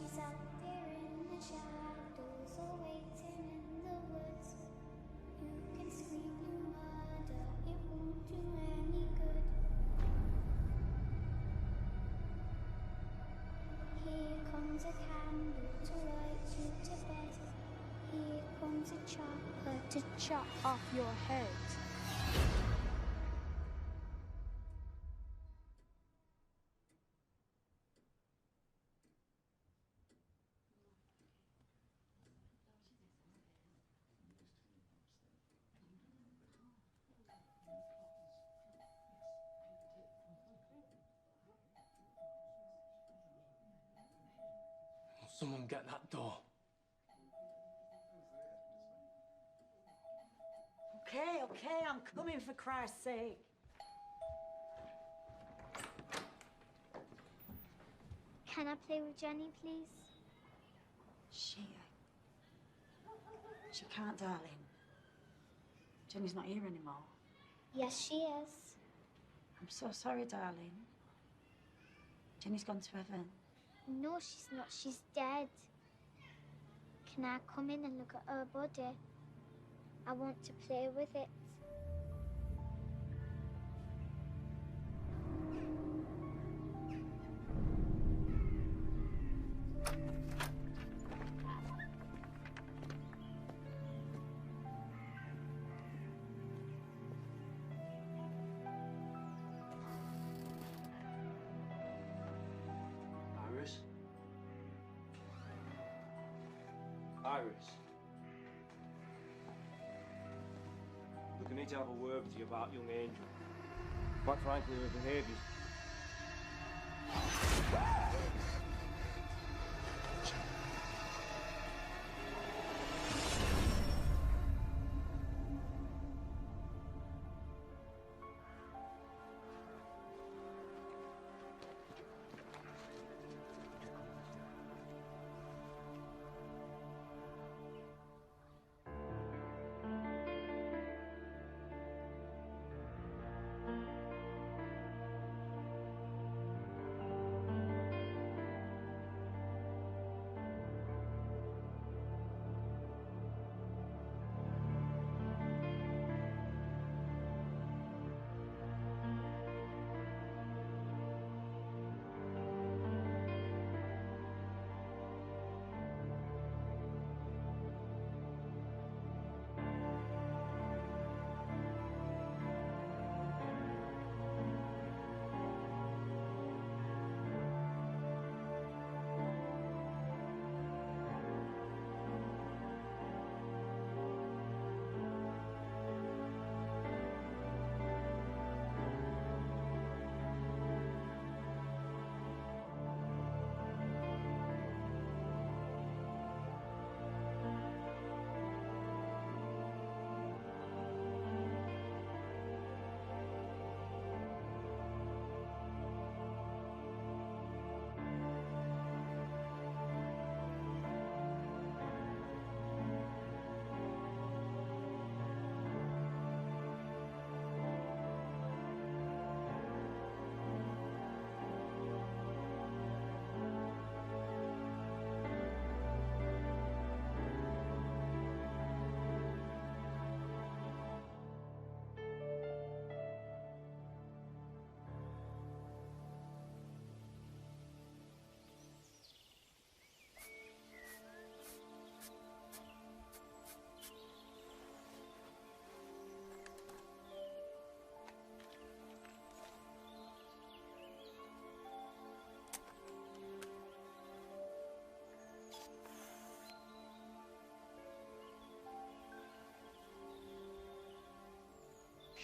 She's out there in the shadows, or waiting in the woods. You can scream your murder, it won't do any good. Here comes a candle to light you to bed. Here comes a chopper to chop off your head. Will someone get that door? Okay, I'm coming for Christ's sake. Can I play with Jenny, please? She can't, darling. Jenny's not here anymore. Yes, she is. I'm so sorry, darling. Jenny's gone to heaven. No, she's not. She's dead. Can I come in and look at her body? I want to play with it. Iris? Iris? Look, I need to have a word with you about young Angel. Quite frankly, her behaviour's...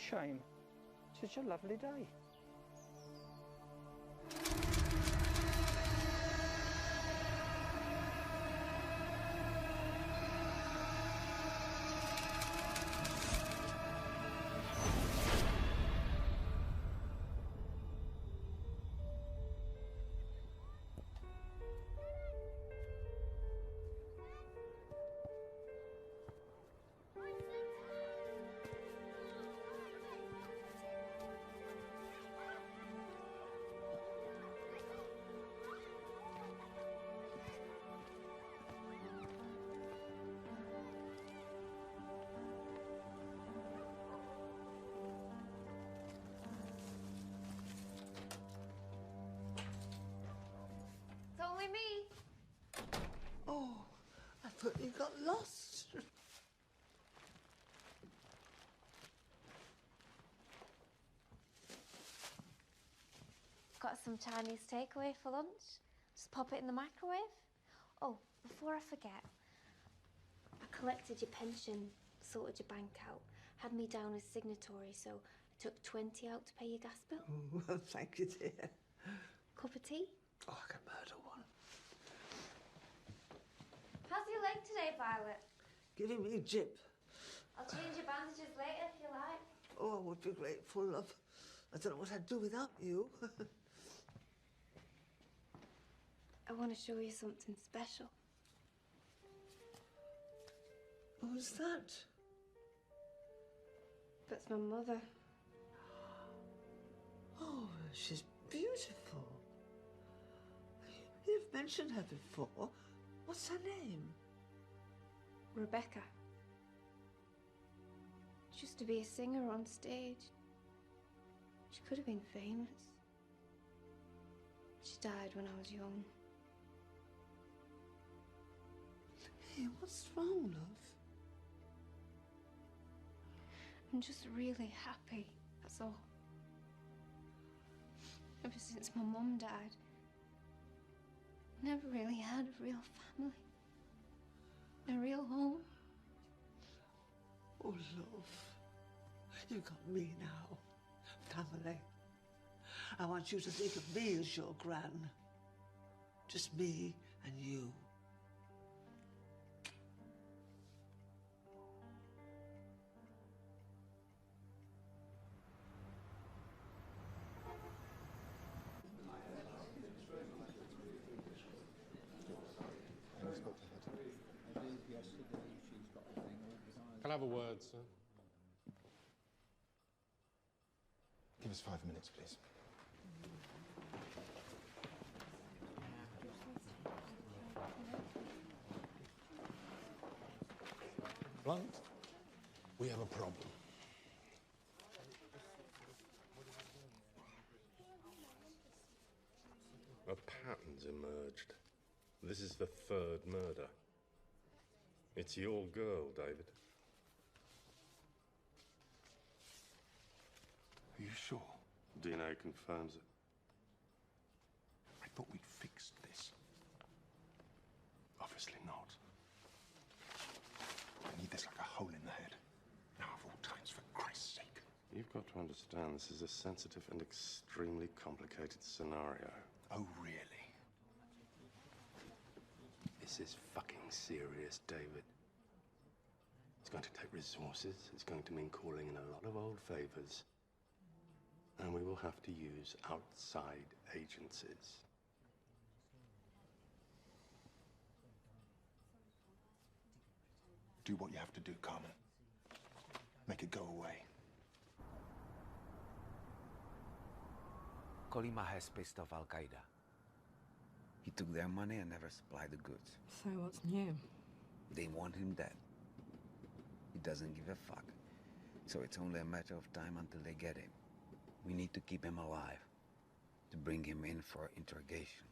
Shame. Such a lovely day. only me. Oh, I thought you got lost. Got some Chinese takeaway for lunch. Just pop it in the microwave. Oh, before I forget, I collected your pension, sorted your bank out, had me down as signatory, so I took 20 out to pay your gas bill. Oh, well, thank you, dear. Cup of tea? Oh, I can murder one. How's your leg today, Violet? Giving me jip. I'll change your bandages later if you like. Oh, I would be grateful, love. I don't know what I'd do without you. I want to show you something special. Who's that? That's my mother. Oh, she's beautiful. You've mentioned her before. What's her name? Rebecca. She used to be a singer on stage. She could have been famous. She died when I was young. Hey, what's wrong, love? I'm just really happy, that's all. Ever since my mum died, I never really had a real family. A real home. Oh, love. You've got me now. Family. I want you to think of me as your gran. Just me and you. Can I have a word, sir? Give us 5 minutes, please. Blunt, we have a problem. A pattern's emerged. This is the 3rd murder. It's your girl, David. Are you sure? DNA confirms it. I thought we'd fixed this. Obviously not. I need this like a hole in the head. Now of all times, for Christ's sake. You've got to understand this is a sensitive and extremely complicated scenario. Oh, really? This is fucking serious, David. It's going to take resources. It's going to mean calling in a lot of old favors. And we will have to use outside agencies. Do what you have to do, Carmen. Make it go away. Colima has pissed off Al-Qaeda. He took their money and never supplied the goods. So what's new? They want him dead. He doesn't give a fuck. So it's only a matter of time until they get him. We need to keep him alive, to bring him in for interrogation.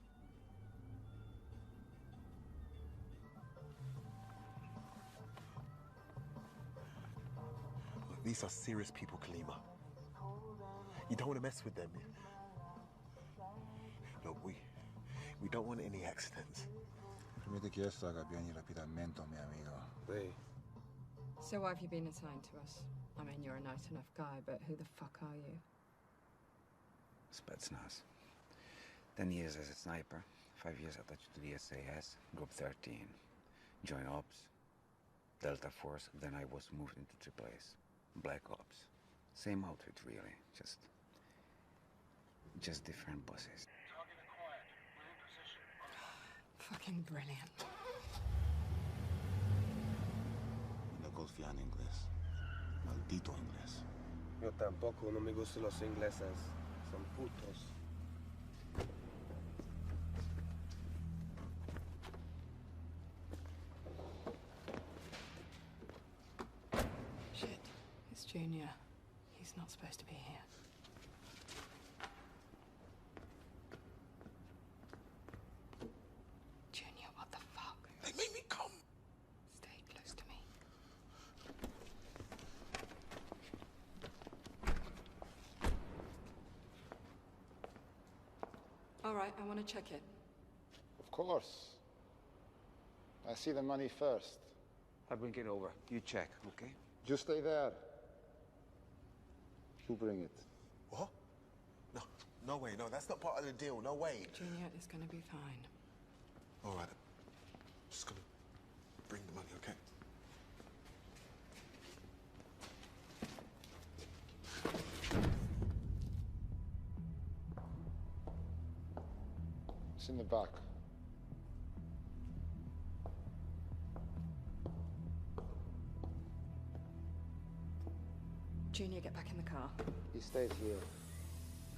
Look, these are serious people, Kalima. You don't want to mess with them. Look, we don't want any accidents. Permite que esto haga bien y rápidamente, mi amigo. Wait. So why have you been assigned to us? I mean, you're a nice enough guy, but who the fuck are you? Spetsnaz. 10 years as a sniper, 5 years attached to the SAS, Group 13. Joint Ops, Delta Force, then I was moved into Triple A's. Black Ops. Same outfit, really, just different bosses. Target acquired. We're in position. Fucking brilliant. No confía en inglés. Maldito inglés. Yo tampoco, no me gustan los ingleses. Son putos. Shit. It's Junior. He's not supposed to be here. All right, I want to check it. Of course. I see the money first. I'll bring it over. You check, okay? You stay there. You bring it. What? No, no way. No, that's not part of the deal. No way. Junior is going to be fine. All right. Just gonna bring the money, okay? It's in the back. Junior, get back in the car. He stays here.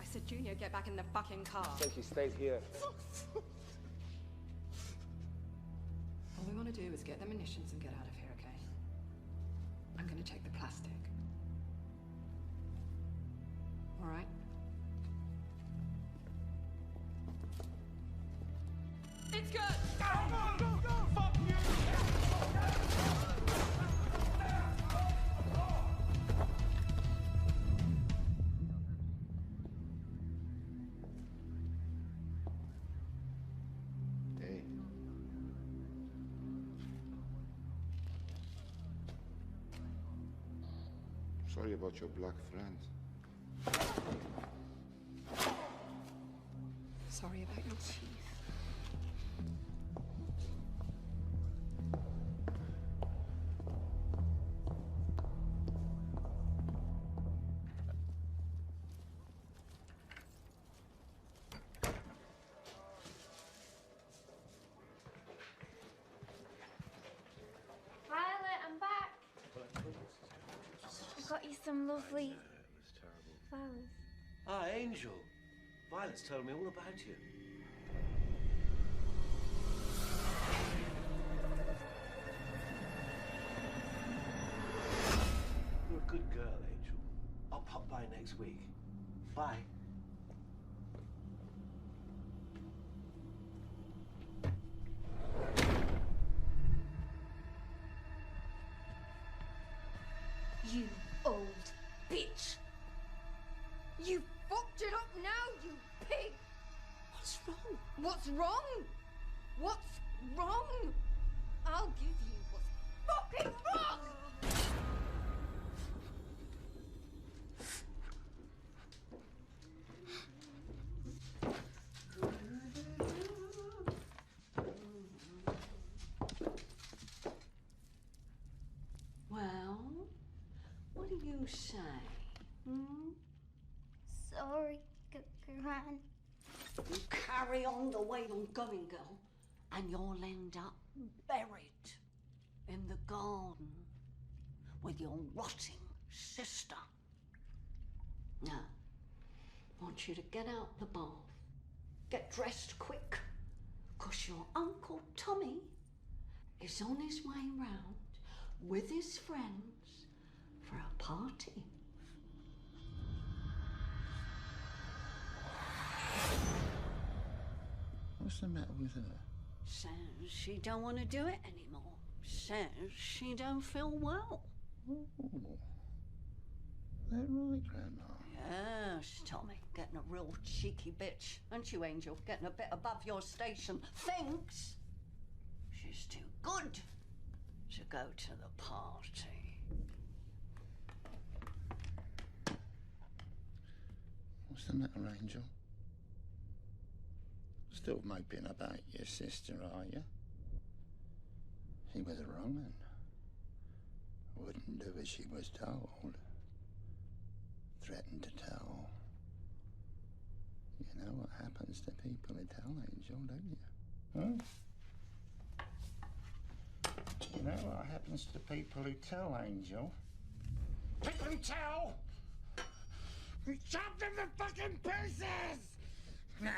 I said, Junior, get back in the fucking car. I said he stays here. All we want to do is get the munitions and get out of here, okay? I'm going to take the plastic. All right? It's good! Go, go, go, go! Fuck you! Hey. Sorry about your black friend. Sorry about your teeth. Violet, I'm back. I got you some lovely flowers. Ah, Angel. Violet's told me all about you. You're a good girl, Angel. I'll pop by next week. Bye. You old bitch. You fucked it up now, you pig! What's wrong? What's wrong? What's wrong? I'll give you what's fucking wrong! Well, what do you say? Hmm? Sorry, Gran. You carry on the way you're going, girl, and you'll end up buried in the garden with your rotting sister. Now, I want you to get out the bath, get dressed quick, because your Uncle Tommy is on his way round with his friends for a party. What's the matter with her? Says she don't want to do it anymore. Says she don't feel well. Oh. That right, Grandma? Yes, Tommy, getting a real cheeky bitch. Aren't you, Angel? Getting a bit above your station. Thinks she's too good to go to the party. What's the matter, Angel? Still moping about your sister, are you? She was a wrong one. Wouldn't do as she was told. Threatened to tell. You know what happens to people who tell, Angel, don't you? Huh? You know what happens to people who tell, Angel? People who tell! We chop them to fucking pieces! Now,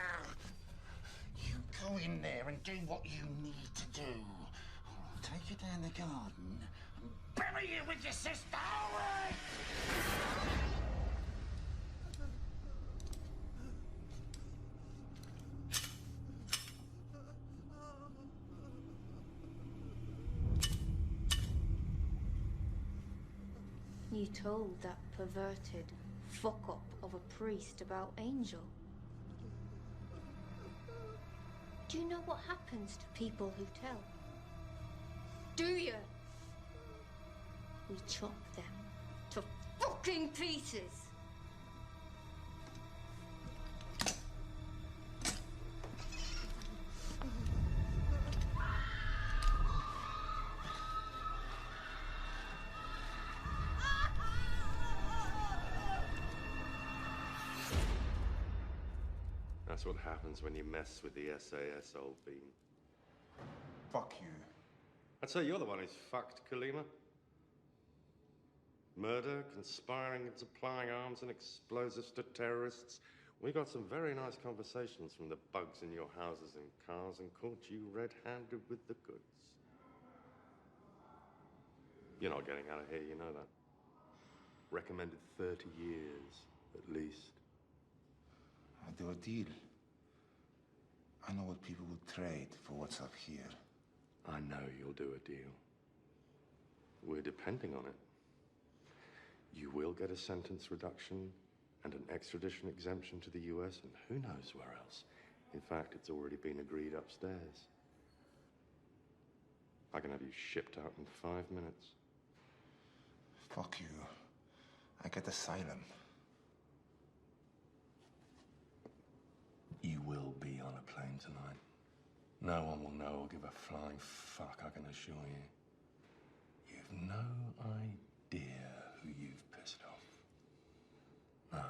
you go in there and do what you need to do. Or I'll take you down the garden and bury you with your sister, all right? You told that perverted fuck-up of a priest about Angel. Do you know what happens to people who tell? Do you? We chop them to fucking pieces. That's what happens when you mess with the SAS, old bean. Fuck you. I'd say you're the one who's fucked, Kalima. Murder, conspiring and supplying arms and explosives to terrorists. We got some very nice conversations from the bugs in your houses and cars and caught you red-handed with the goods. You're not getting out of here, you know that. Recommended 30 years, at least. I do a deal. I know what people would trade for what's up here. I know you'll do a deal. We're depending on it. You will get a sentence reduction and an extradition exemption to the US, and who knows where else. In fact, it's already been agreed upstairs. I can have you shipped out in 5 minutes. Fuck you. I get asylum. You will be on a plane tonight. No one will know or give a flying fuck, I can assure you. You've no idea who you've pissed off. No.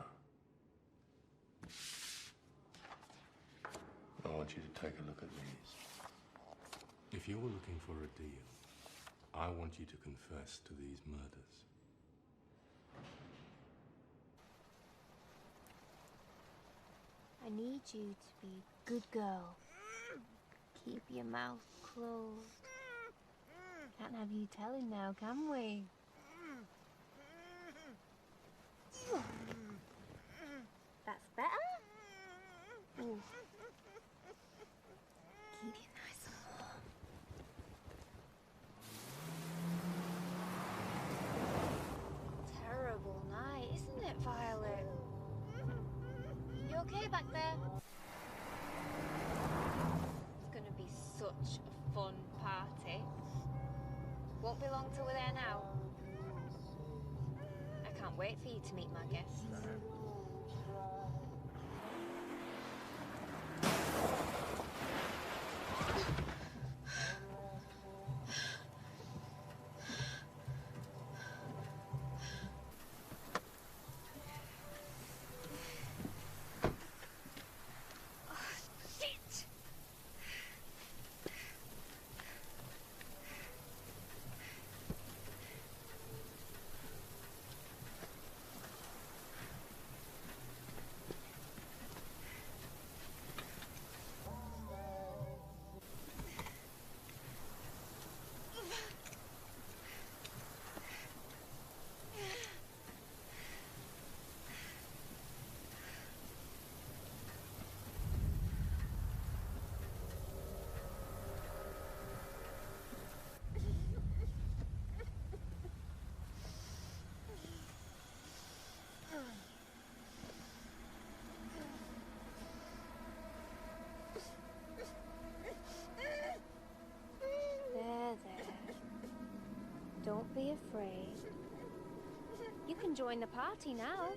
I want you to take a look at these. If you're looking for a deal, I want you to confess to these murders. I need you to be a good girl. Keep your mouth closed. Can't have you telling now, can we? That's better? Ooh. Keep you nice and warm. Terrible night, isn't it, Violet? You okay back there? It's gonna be such a fun party. Won't be long till we're there now. I can't wait for you to meet my guests. Don't be afraid. You can join the party now.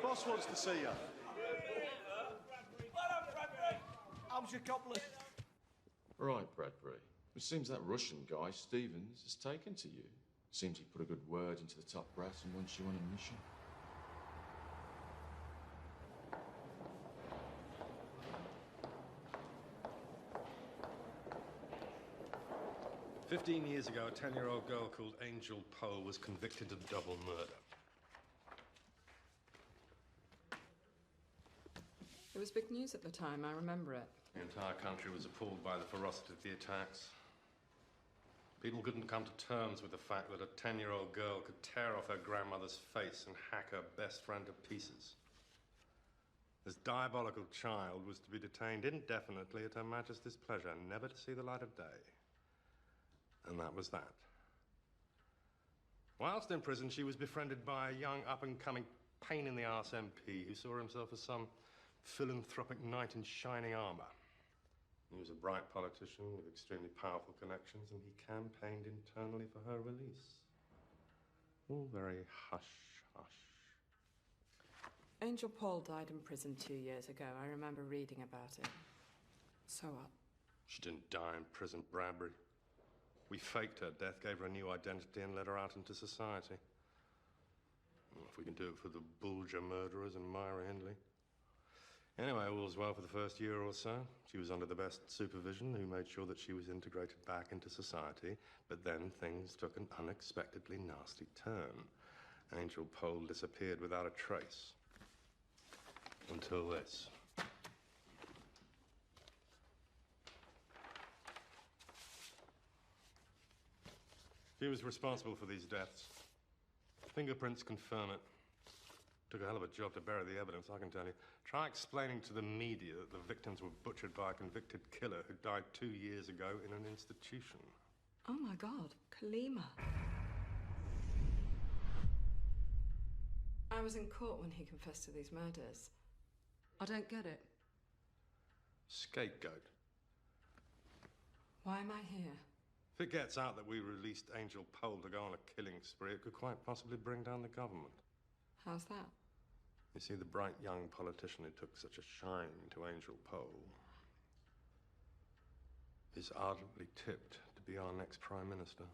Boss wants to see you. How's your couplet? Right, Bradbury. It seems that Russian guy, Stevens, has taken to you. Seems he put a good word into the top brass and wants you on a mission. "15 years ago, a 10-year-old girl called Angel Poe was convicted of double murder. was big news at the time, I remember it. The entire country was appalled by the ferocity of the attacks. People couldn't come to terms with the fact that a 10-year-old girl could tear off her grandmother's face and hack her best friend to pieces. This diabolical child was to be detained indefinitely at Her Majesty's pleasure, never to see the light of day. And that was that. Whilst in prison, she was befriended by a young, up-and-coming pain-in-the-arse MP who saw himself as some philanthropic knight in shining armour. He was a bright politician with extremely powerful connections, and he campaigned internally for her release. All very hush-hush. Angel Paul died in prison 2 years ago. I remember reading about it. So what? She didn't die in prison, Bradbury. We faked her death, gave her a new identity, and let her out into society. Well, if we can do it for the Bulger murderers and Myra Hindley. Anyway, all was well for the first year or so. She was under the best supervision, who made sure that she was integrated back into society. But then things took an unexpectedly nasty turn. Angel Pole disappeared without a trace. Until this. She was responsible for these deaths. Fingerprints confirm it. Took a hell of a job to bury the evidence, I can tell you. Try explaining to the media that the victims were butchered by a convicted killer who died 2 years ago in an institution. Oh my God, Kalima. I was in court when he confessed to these murders. I don't get it. Scapegoat. Why am I here? If it gets out that we released Angel Pole to go on a killing spree, it could quite possibly bring down the government. How's that? You see, the bright young politician who took such a shine to Angel Pole is ardently tipped to be our next Prime Minister.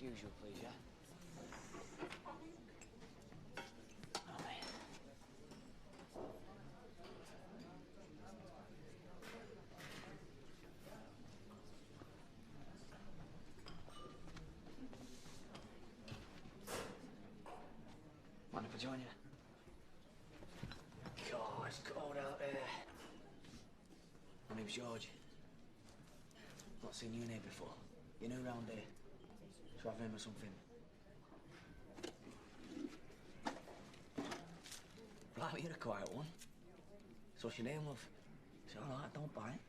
Usual, please, yeah? Mind if I join you? God, it's cold out there. My name's George. Not seen you in here before. You new round here? Travelling or something? Blimey, you're a quiet one. So what's your name, love? It's all right, don't bite.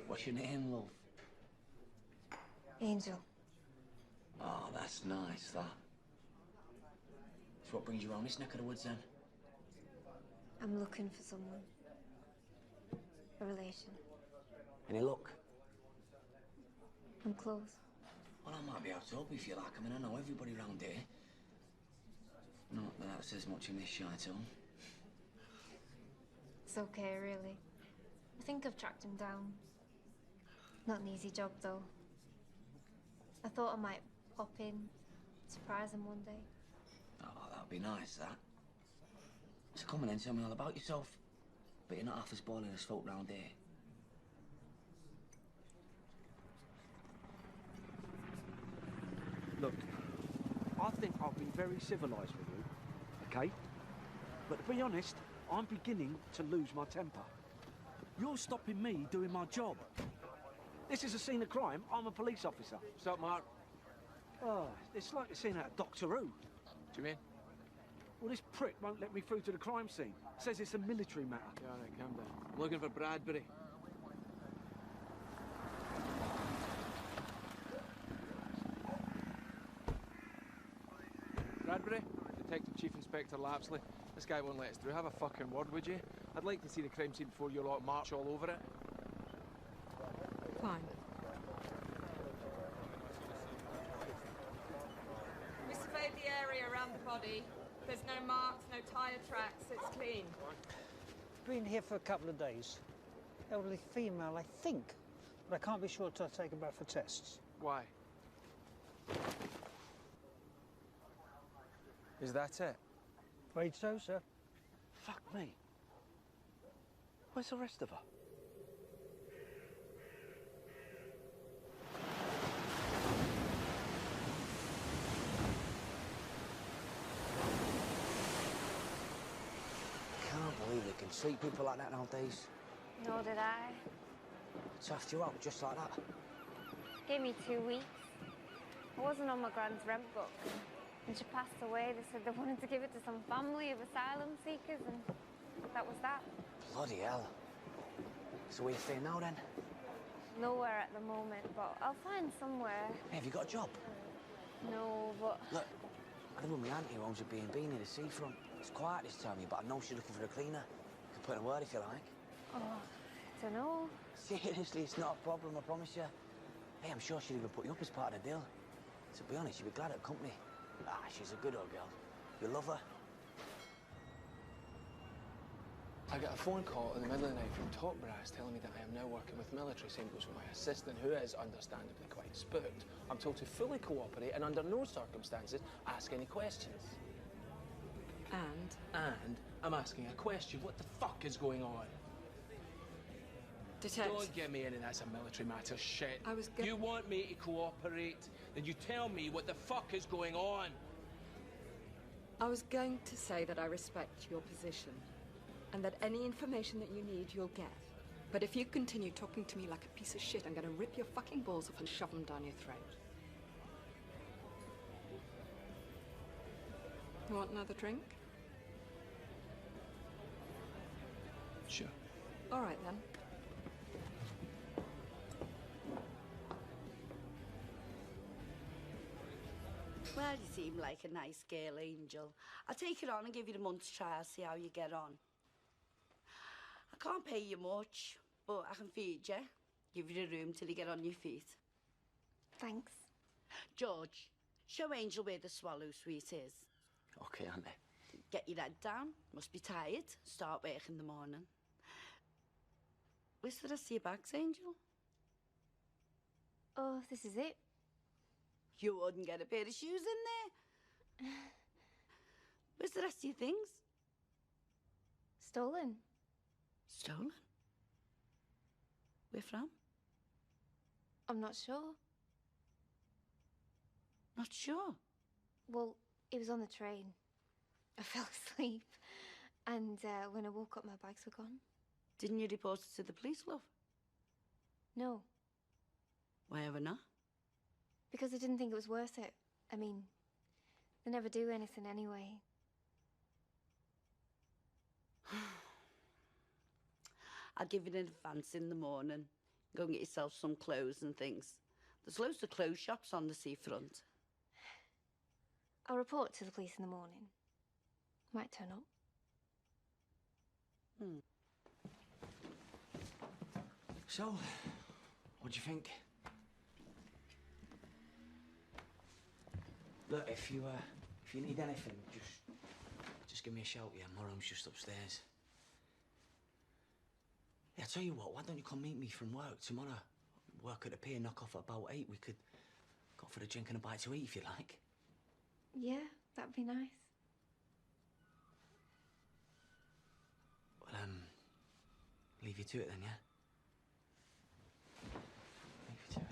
What's your name, love? Angel. Oh, that's nice, that. So what brings you around this neck of the woods, then? I'm looking for someone. A relation. Any luck? I'm close. Well, I might be able to help if you like. I mean, I know everybody round here. Not that that says much in this shy town. It's okay, really. I think I've tracked him down. Not an easy job, though. I thought I might pop in, surprise him one day. Oh, that'd be nice, that. So come on then, tell me all about yourself. But you're not half as boiling as folk round here. Look, I think I've been very civilised with you, okay? But to be honest, I'm beginning to lose my temper. You're stopping me doing my job. This is a scene of crime. I'm a police officer. What's up, Mark? Oh, it's like a scene out of Doctor Who. Do you mean? Well, this prick won't let me through to the crime scene. Says it's a military matter. Yeah, all right, calm down. I'm looking for Bradbury. Bradbury? Detective Chief Inspector Lapsley. This guy won't let us through. Have a fucking word, would you? I'd like to see the crime scene before you lot march all over it. Fine. We surveyed the area around the body. There's no marks, no tyre tracks. It's clean. Been here for a couple of days. Elderly female, I think. But I can't be sure till I take her back for tests. Why? Is that it? Afraid so, sir. Fuck me. Where's the rest of her? Can't believe they can treat people like that nowadays. Nor did I. Chuffed you up just like that. Gave me 2 weeks. I wasn't on my grand's rent book. When she passed away, they said they wanted to give it to some family of asylum seekers, and that was that. Bloody hell. So where you staying now, then? Nowhere at the moment, but I'll find somewhere. Hey, have you got a job? No, but... Look, I live with my auntie who owns a B&B near the seafront. It's quiet this time of year, but I know she's looking for a cleaner. You can put in a word if you like. Oh, I don't know. Seriously, it's not a problem, I promise you. Hey, I'm sure she'd even put you up as part of the deal. To be honest, you'd be glad at company. Ah, she's a good old girl. You love her. I got a phone call in the middle of the night from top brass telling me that I am now working with military symbols with my assistant, who is understandably quite spooked. I'm told to fully cooperate and under no circumstances ask any questions. And I'm asking a question. What the fuck is going on? Detective. Don't get me in, and that's a military matter shit. I was You want me to cooperate? Then you tell me what the fuck is going on. I was going to say that I respect your position and that any information that you need, you'll get. But if you continue talking to me like a piece of shit, I'm going to rip your fucking balls off and shove them down your throat. You want another drink? Sure. All right, then. Well, you seem like a nice girl, Angel. I'll take it on and give you the month's trial, see how you get on. I can't pay you much, but I can feed you, give you the room till you get on your feet. Thanks. George, show Angel where the swallow suite is. Okay, Auntie. Get your head down, must be tired, start work in the morning. Where's the rest of your bags, Angel? Oh, this is it. You wouldn't get a pair of shoes in there. Where's the rest of your things? Stolen. Stolen? Where from? I'm not sure. Not sure? Well, it was on the train. I fell asleep. And when I woke up, my bags were gone. Didn't you report it to the police, love? No. Why ever not? Because I didn't think it was worth it. I mean, they never do anything anyway. I'll give you an advance in the morning. Go and get yourself some clothes and things. There's loads of clothes shops on the seafront. I'll report to the police in the morning. Might turn up. So, what do you think? Look, if you need anything, just give me a shout. Yeah, my room's just upstairs. Yeah, I tell you what, why don't you come meet me from work tomorrow? Work at the pier, knock off at about 8. We could go for a drink and a bite to eat if you like. Yeah, that'd be nice. Well, leave you to it then, yeah? Leave you to it.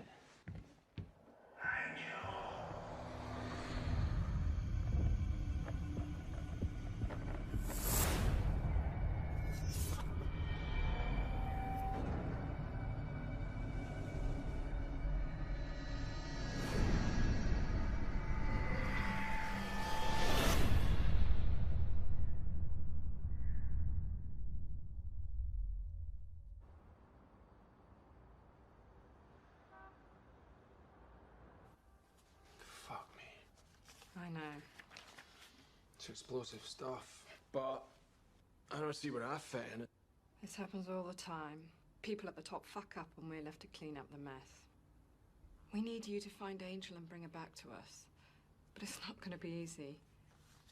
know. It's explosive stuff, but I don't see where I fit in it. This happens all the time. People at the top fuck up and we're left to clean up the mess. We need you to find Angel and bring her back to us. But it's not going to be easy.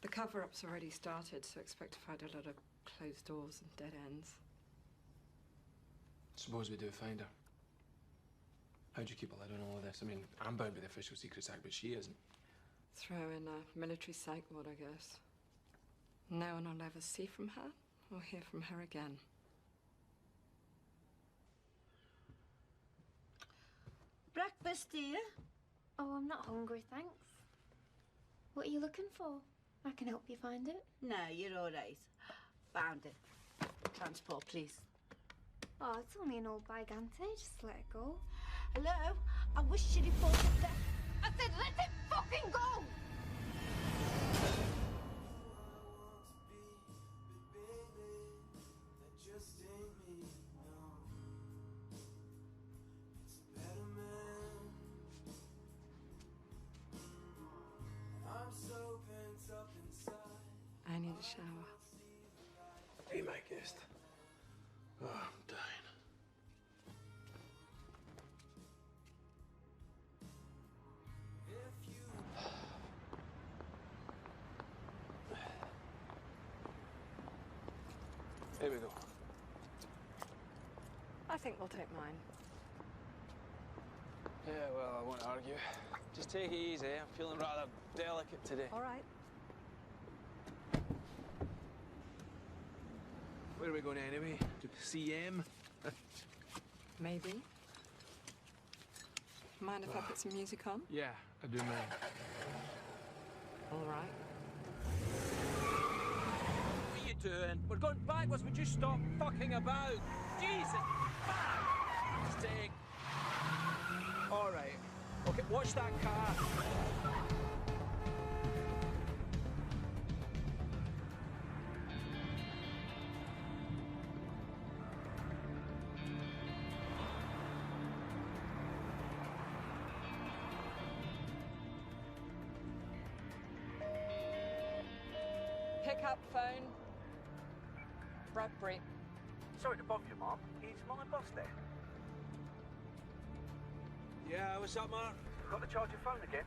The cover-up's already started, so expect to find a lot of closed doors and dead ends. Suppose we do find her. How'd you keep a lid on all of this? I mean, I'm bound by the Official Secrets Act, but she isn't. Throw in a military psych ward, I guess. No one will ever see from her or hear from her again. Breakfast, dear? Oh, I'm not hungry, thanks. What are you looking for? I can help you find it. No, you're all right. Found it. Transport, please. Oh, it's only an old bag, Auntie. Just let it go. Hello? I wish you'd reported that. I said let it fucking go! I need a shower. Be my guest. Oh, I'm dying. Here we go. I think we'll take mine. Yeah, well, I won't argue. Just take it easy. I'm feeling rather delicate today. All right. Where are we going anyway? To CM? Maybe. Mind if I put some music on? Yeah, I do mind. All right. What are you doing? We're going backwards. Would you stop fucking about? Jesus! Fuck! Stick. All right. Okay, watch that car. Pick up phone. Bradbury. Sorry to bother you, Mark. Is my boss there? Yeah, what's up, Mark? Got to charge your phone again?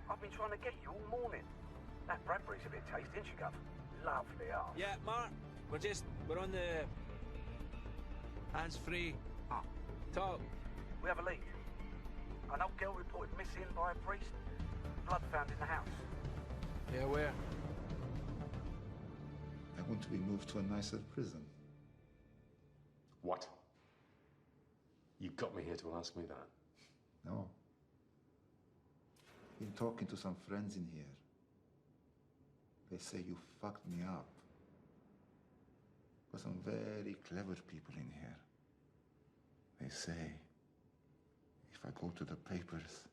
I've been trying to get you all morning. That Bradbury's a bit tasty, isn't she, Gov? Lovely arse. Yeah, Mark. We're on the hands-free. Ah. Talk. We have a lead. An old girl reported missing by a priest. Blood found in the house. Yeah, where? I want to be moved to a nicer prison. What? You got me here to ask me that? No. Been talking to some friends in here. They say you fucked me up. But some very clever people in here. They say if I go to the papers,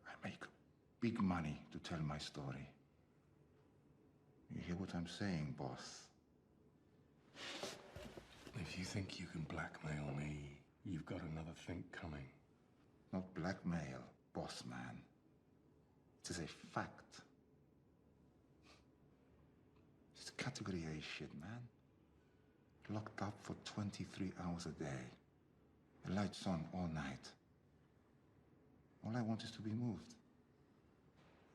I make big money to tell my story. You hear what I'm saying, boss? If you think you can blackmail me, you've got another think coming. Not blackmail, boss man. It is a fact. It's category A shit, man. Locked up for 23 hours a day. The lights on all night. All I want is to be moved.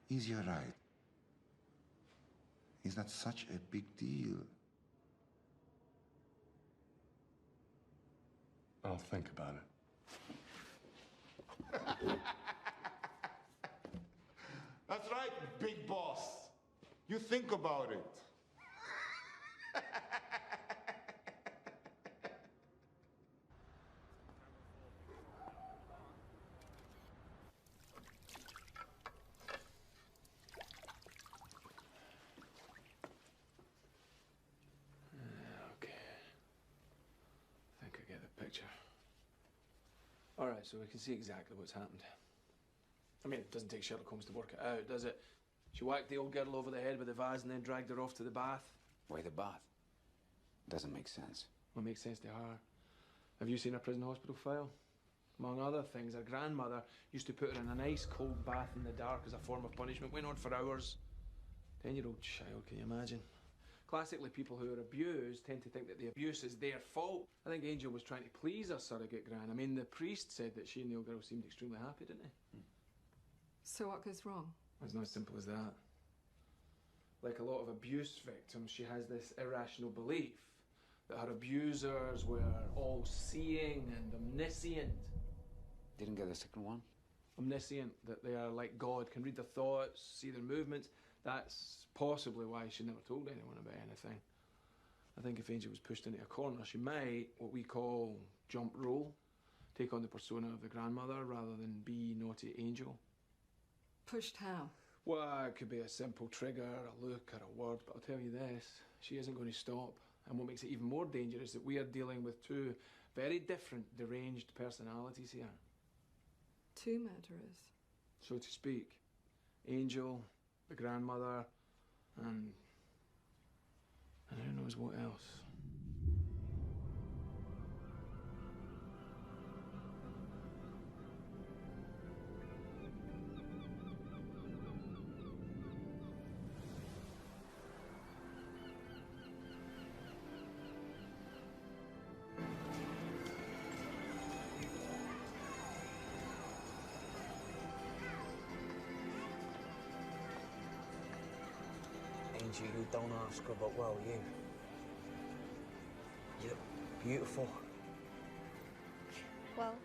Easier ride. Is that such a big deal? I'll think about it. That's right, big boss. You think about it. Okay. I think I get the picture. All right, so we can see exactly what's happened. I mean, it doesn't take Sherlock Holmes to work it out, does it? She whacked the old girl over the head with a vase and then dragged her off to the bath. Why the bath? Doesn't make sense. What makes sense to her? Have you seen her prison hospital file? Among other things, her grandmother used to put her in an ice cold bath in the dark as a form of punishment. Went on for hours. 10-year-old child, can you imagine? Classically, people who are abused tend to think that the abuse is their fault. I think Angel was trying to please her surrogate gran. I mean, the priest said that she and the old girl seemed extremely happy, didn't he? So what goes wrong? It's not as simple as that. Like a lot of abuse victims, she has this irrational belief that her abusers were all-seeing and omniscient. Didn't get the second one? Omniscient, that they are like God, can read their thoughts, see their movements. That's possibly why she never told anyone about anything. I think if Angel was pushed into a corner, she might, what we call jump role, take on the persona of the grandmother rather than be naughty Angel. Pushed how? Well, it could be a simple trigger, a look, or a word, but I'll tell you this, she isn't going to stop. And what makes it even more dangerous is that we are dealing with two very different, deranged personalities here. Two murderers? So to speak. Angel, the grandmother, and who knows what else. Angie, you don't ask her, but well, you look beautiful. Well,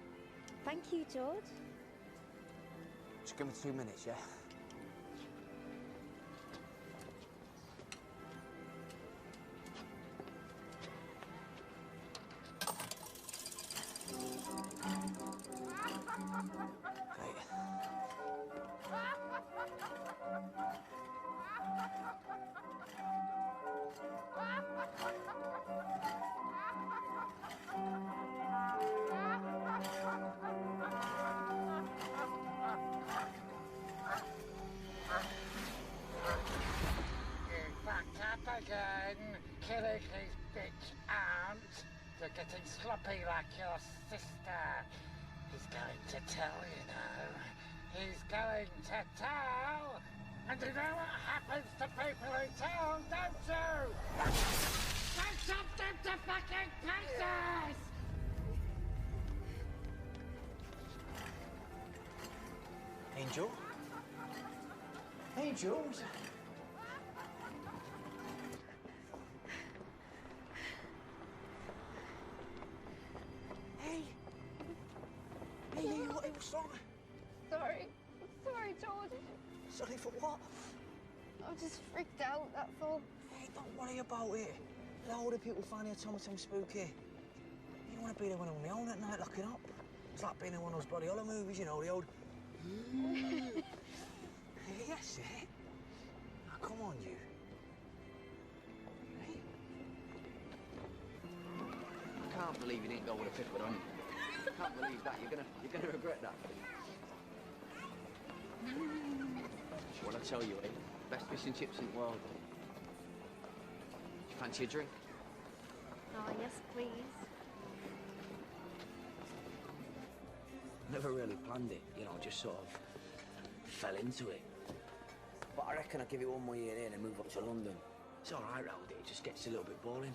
thank you, George. Just give me 2 minutes, yeah? Killing his bitch aunt. You're getting sloppy like your sister. He's going to tell, you know. He's going to tell. And you know what happens to people who tell, don't you? They chop them to fucking pieces! Angel? Angel? Hey, what's wrong? Sorry. Sorry, George. Sorry for what? I'm just freaked out, that's all. Hey, don't worry about it. Loads of people find here telling me something spooky. You don't want to be there when I'm on my own at night locking up. It's like being in one of those bloody horror movies, you know, the old... Hey, that's it. Now, come on, you. Hey. I can't believe you didn't go with a pepper onion. I can't believe that. You're gonna regret that. Well, I tell you, eh? Best fish and chips in the world. Do you fancy a drink? Oh, yes, please. Never really planned it, you know, just sort of fell into it. But I reckon I'll give it one more year here and then move up to London. It's all right round here, it just gets a little bit boring.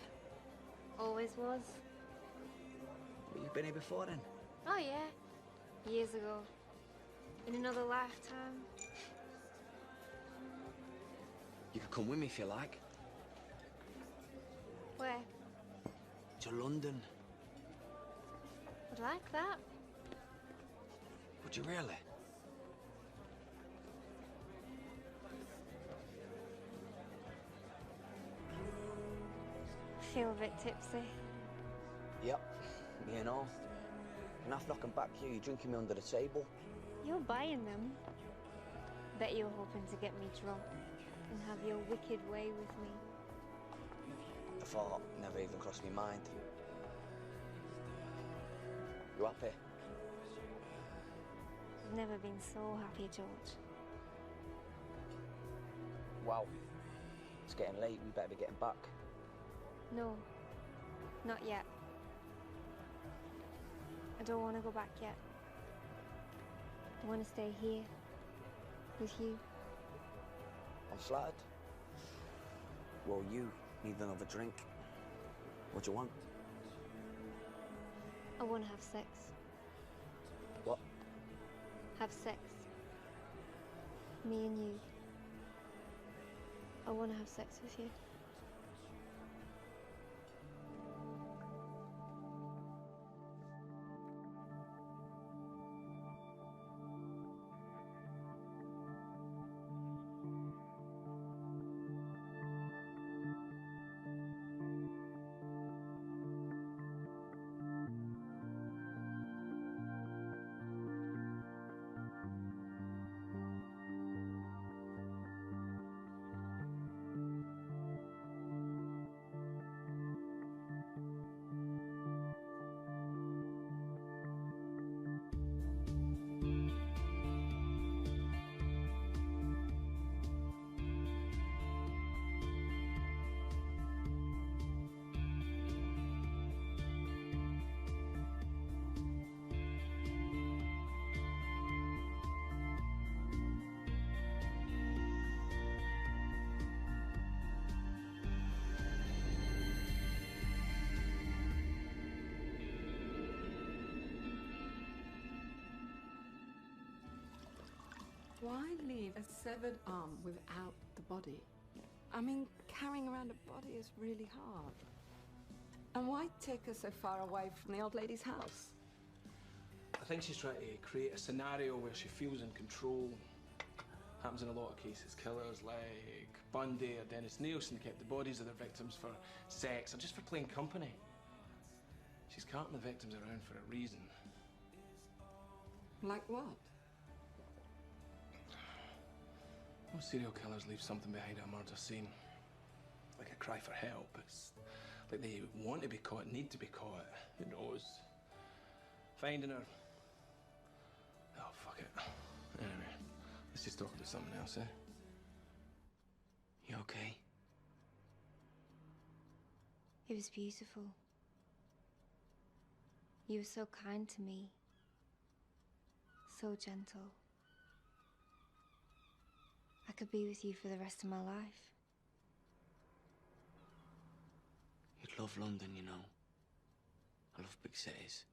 Always was. But you've been here before then? Oh, yeah. Years ago. In another lifetime. You could come with me if you like. Where? To London. I'd like that. Would you really? I feel a bit tipsy. Yep, me and all. And after knocking back here, you're drinking me under the table. You're buying them. Bet you're hoping to get me drunk and have your wicked way with me. The thought never even crossed my mind. You happy? I've never been so happy, George. Wow. It's getting late, we better be getting back. No, not yet. I don't want to go back yet. I want to stay here with you. I'm flattered. Well, you need another drink. What do you want? I want to have sex. What? Have sex. Me and you. I want to have sex with you. Why leave a severed arm without the body? I mean, carrying around a body is really hard. And why take her so far away from the old lady's house? I think she's trying to create a scenario where she feels in control. Happens in a lot of cases. Killers like Bundy or Dennis Nielsen kept the bodies of their victims for sex or just for playing company. She's carting the victims around for a reason. Like what? Most serial killers leave something behind at a murder scene. Like a cry for help. It's like they want to be caught, need to be caught. Who knows? Finding her. Oh, fuck it. Anyway, let's just talk about something else, eh? You okay? It was beautiful. You were so kind to me. So gentle. I could be with you for the rest of my life. You'd love London, you know. I love big cities.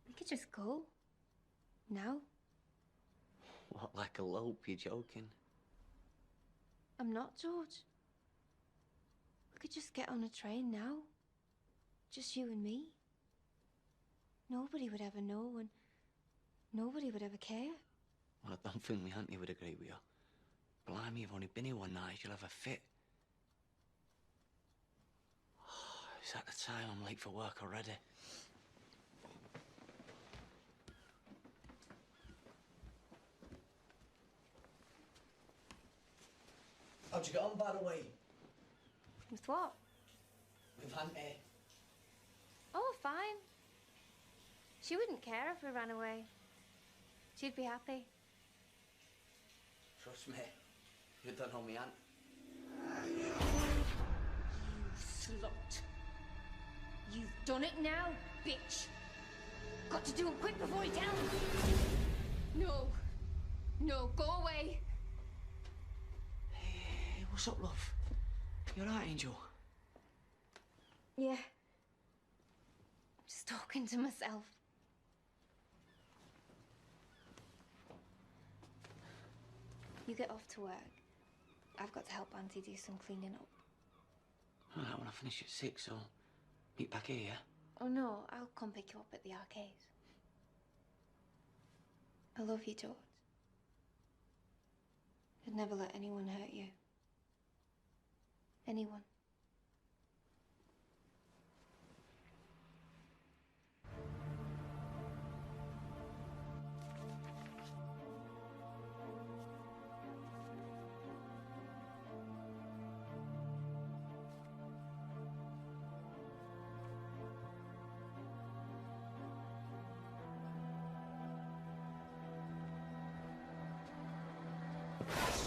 We could just go. Now. What, like a lope? You're joking? I'm not, George. We could just get on a train now. Just you and me. Nobody would ever know, and nobody would ever care. Well, I don't think my auntie would agree with you. Blimey, you've only been here one night. You'll have a fit. Oh, it's at the time. I'm late for work already. How'd you get on, by the way? With what? With Auntie. Oh, fine. She wouldn't care if we ran away. She'd be happy. Trust me, you don't know me, Aunt. You slut. You've done it now, bitch. Got to do it quick before he tells. No. No, go away. Hey, what's up, love? You all right, Angel? Yeah. Just talking to myself. You get off to work. I've got to help Auntie do some cleaning up. All right, when I finish at 6, so meet back here, yeah? Oh no, I'll come pick you up at the arcade. I love you, George. I'd never let anyone hurt you. Anyone.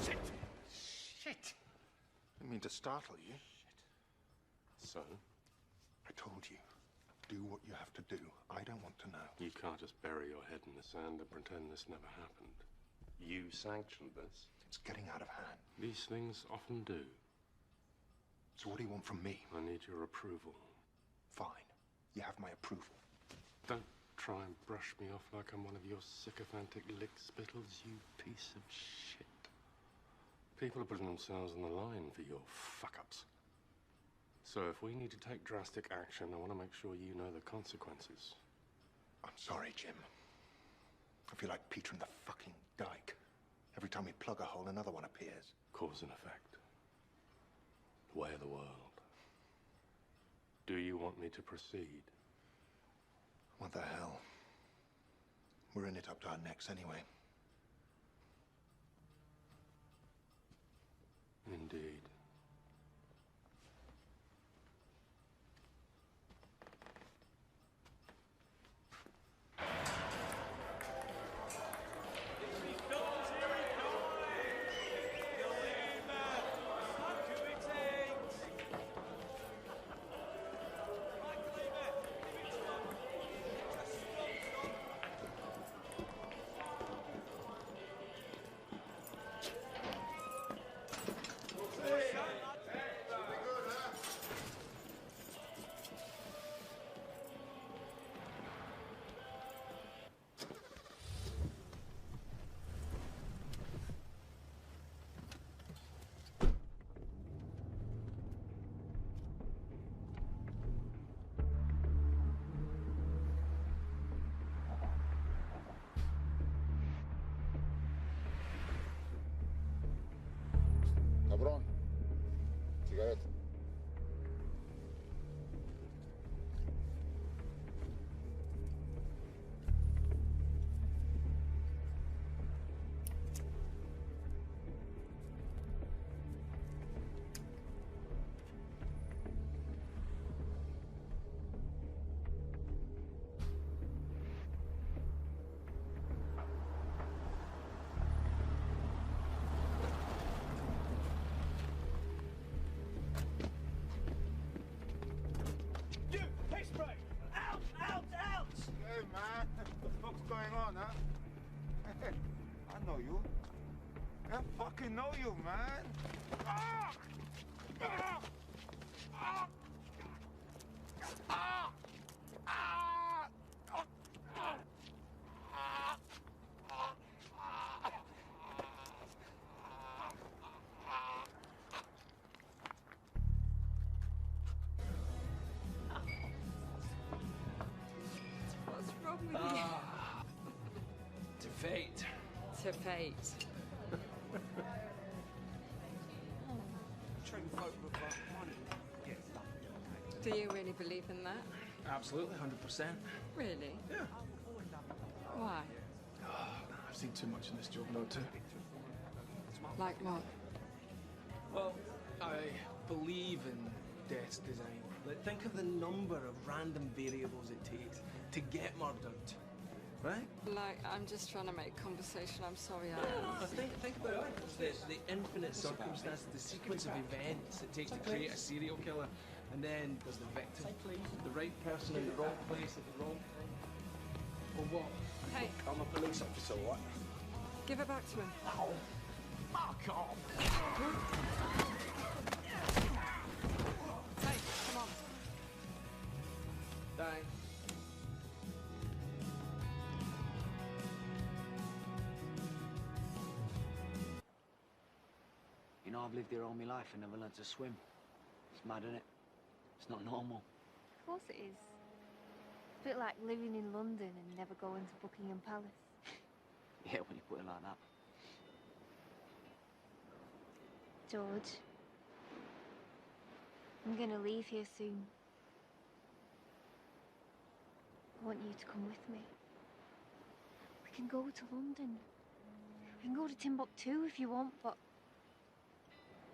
Shit! Shit! Didn't mean to startle you. So? I told you. do what you have to do. I don't want to know. You can't just bury your head in the sand and pretend this never happened. You sanctioned this. It's getting out of hand. These things often do. So what do you want from me? I need your approval. Fine. You have my approval. Don't try and brush me off like I'm one of your sycophantic lick-spittles, you piece of shit. People are putting themselves on the line for your fuck-ups. So if we need to take drastic action, I want to make sure you know the consequences. I'm sorry, Jim. I feel like Peter in the fucking dike. Every time we plug a hole, another one appears. Cause and effect. The way of the world. Do you want me to proceed? What the hell? We're in it up to our necks anyway. Indeed. Cabrón. Cigarette. I know you. I fucking know you, man. Ah! Ah! Ah! Ah! Ah! What's wrong with you? To fate. To fate. Do you really believe in that? Absolutely, 100%. Really? Yeah. Why? I've seen too much in this job not to. Like what? Well, I believe in death's design. Like, think of the number of random variables it takes to get murdered, right? Like, I'm just trying to make conversation. I'm sorry, I Think about it. The infinite circumstances, the sequence of events it takes to create a serial killer. And then there's the victim. The right person in the wrong place at the wrong time. Or what? Hey. I'm a police officer, what? Give it back to him. Ow. Fuck off! Hey, come on. Thanks. You know, I've lived here all my life and never learned to swim. It's mad, isn't it? It's not normal. Of course it is. It's a bit like living in London and never going to Buckingham Palace. Yeah, when you put it like that. George, I'm gonna leave here soon. I want you to come with me. We can go to London. We can go to Timbuktu if you want, but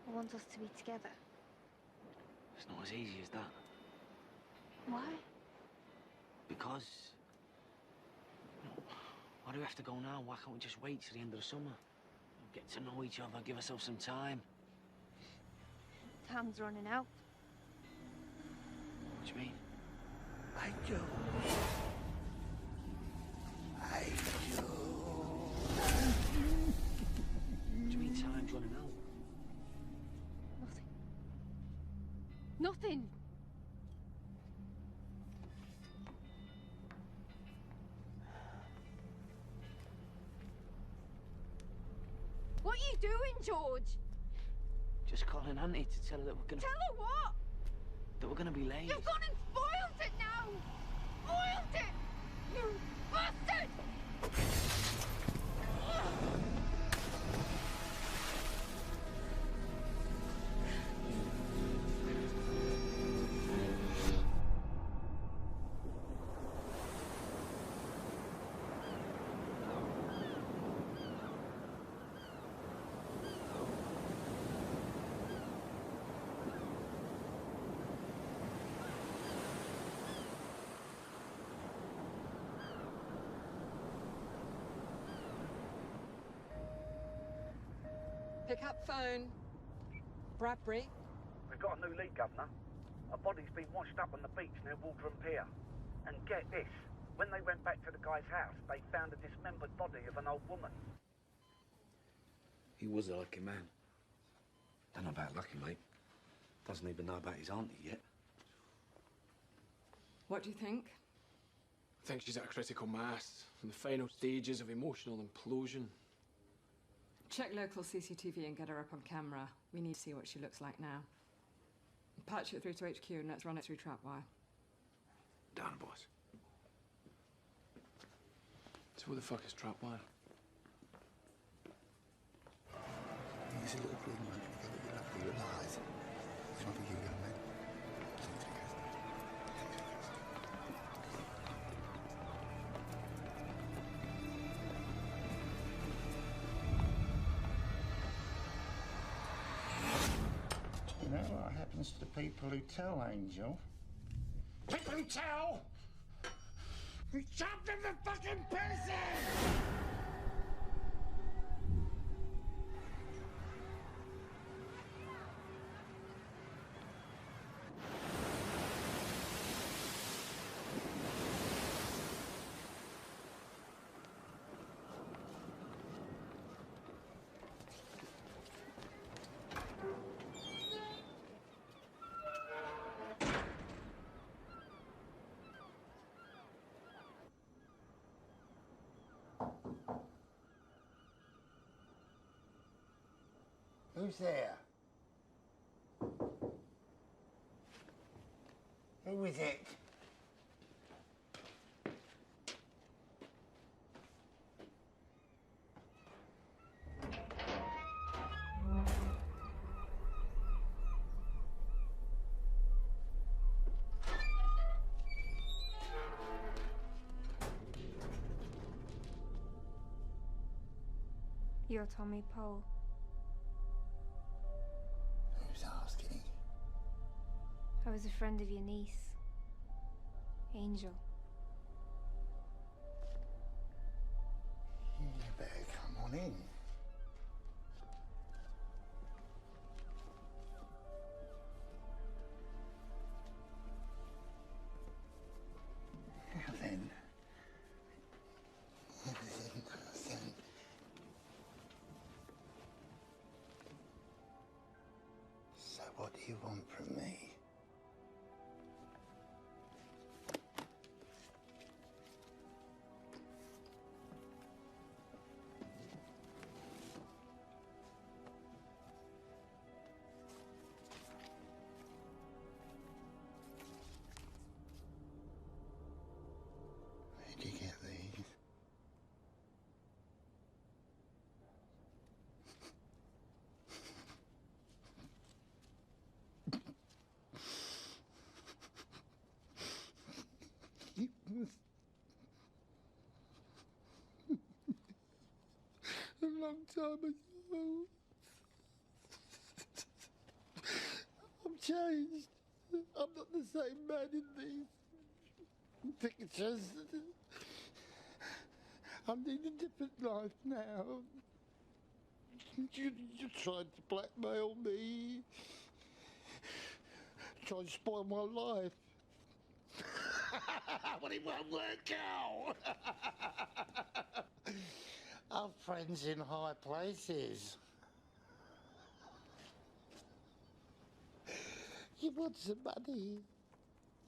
I want us to be together. It's not as easy as that. Why? Because... Why do we have to go now? Why can't we just wait till the end of the summer? Get to know each other, give ourselves some time. Time's running out. What do you mean? Angel. Angel. Do you mean time's running out? Nothing. What are you doing, George? Just calling Auntie to tell her that we're gonna... Tell her what? That we're gonna be late. You've gone and spoiled it now! Spoiled it! You bastard! Pick up phone. Bradbury. We've got a new lead, Governor. A body's been washed up on the beach near Waldron Pier. And get this, when they went back to the guy's house, they found a dismembered body of an old woman. He was a lucky man. Don't know about lucky, mate. Doesn't even know about his auntie yet. What do you think? I think she's at a critical mass, in the final stages of emotional implosion. Check local CCTV and get her up on camera. We need to see what she looks like now. Patch it through to HQ and let's run it through trapwire. Down, boss. So what the fuck is trapwire? He's a little green one. You're lucky you're alive. It's not for you, young man. You know what happens to people who tell, Angel? People who tell! We chopped them to fucking pieces! Who's there? Who is it? You're Tommy Pole. Who's asking? I was a friend of your niece, Angel. You better come on in. Now then. So what do you want from me? Where'd you get these? A long time ago. I'm changed. I'm not the same man in these pictures. I need a different life now. You tried to blackmail me. Tried to spoil my life. Well, it won't work out. Our friends in high places. You want some money?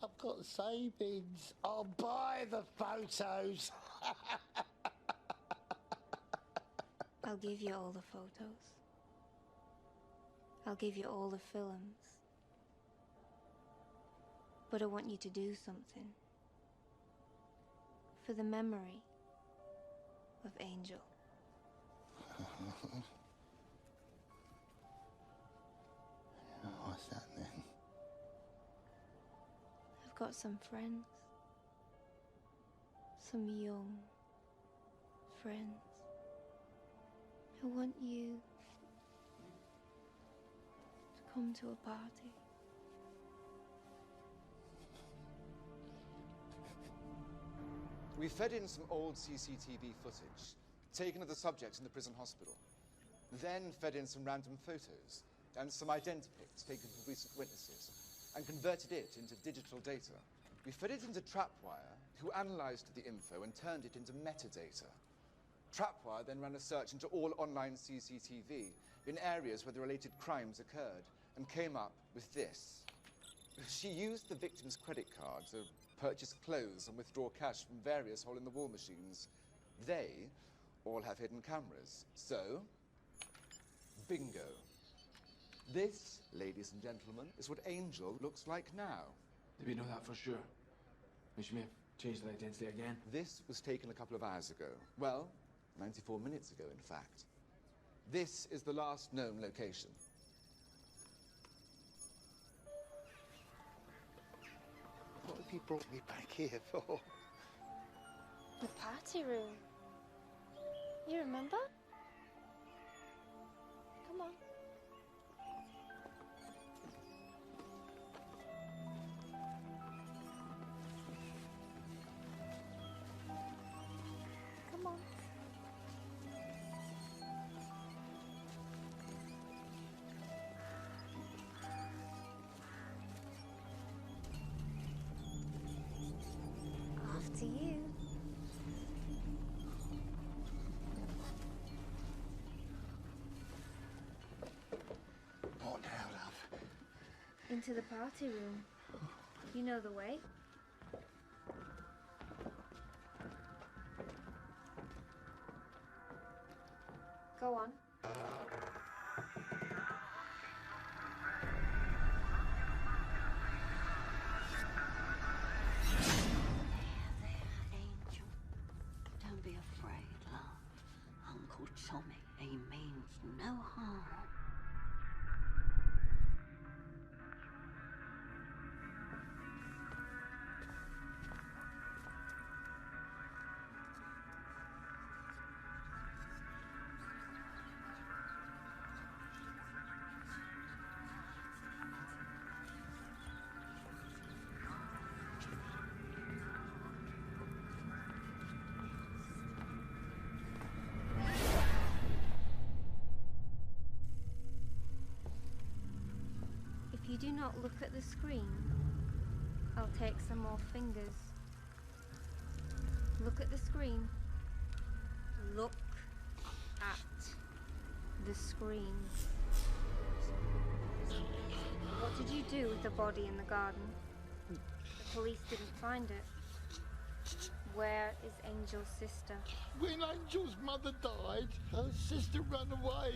I've got savings. I'll buy the photos. I'll give you all the photos. I'll give you all the films. But I want you to do something. For the memory of Angel. What's that then? I've got some friends. Some young friends. I want you to come to a party. We fed in some old CCTV footage, taken of the subject in the prison hospital. Then fed in some random photos and some identipics taken from recent witnesses, and converted it into digital data. We fed it into Trapwire, who analysed the info and turned it into metadata. Trapwire then ran a search into all online CCTV in areas where the related crimes occurred, and came up with this. She used the victim's credit card to purchase clothes and withdraw cash from various hole-in-the-wall machines. They all have hidden cameras. So, bingo. This, ladies and gentlemen, is what Angel looks like now. Did we know that for sure? She may have changed her identity again. This was taken a couple of hours ago. Well, 94 minutes ago, in fact. This is the last known location. What have you brought me back here for? The party room. You remember? Come on. Come on. After you. What now, love? Into the party room. You know the way. Go on. Angel. Don't be afraid, love. Uncle Tommy, he means no harm. If you do not look at the screen, I'll take some more fingers. Look at the screen. Look at the screen. What did you do with the body in the garden? The police didn't find it. Where is Angel's sister? When Angel's mother died, her sister ran away.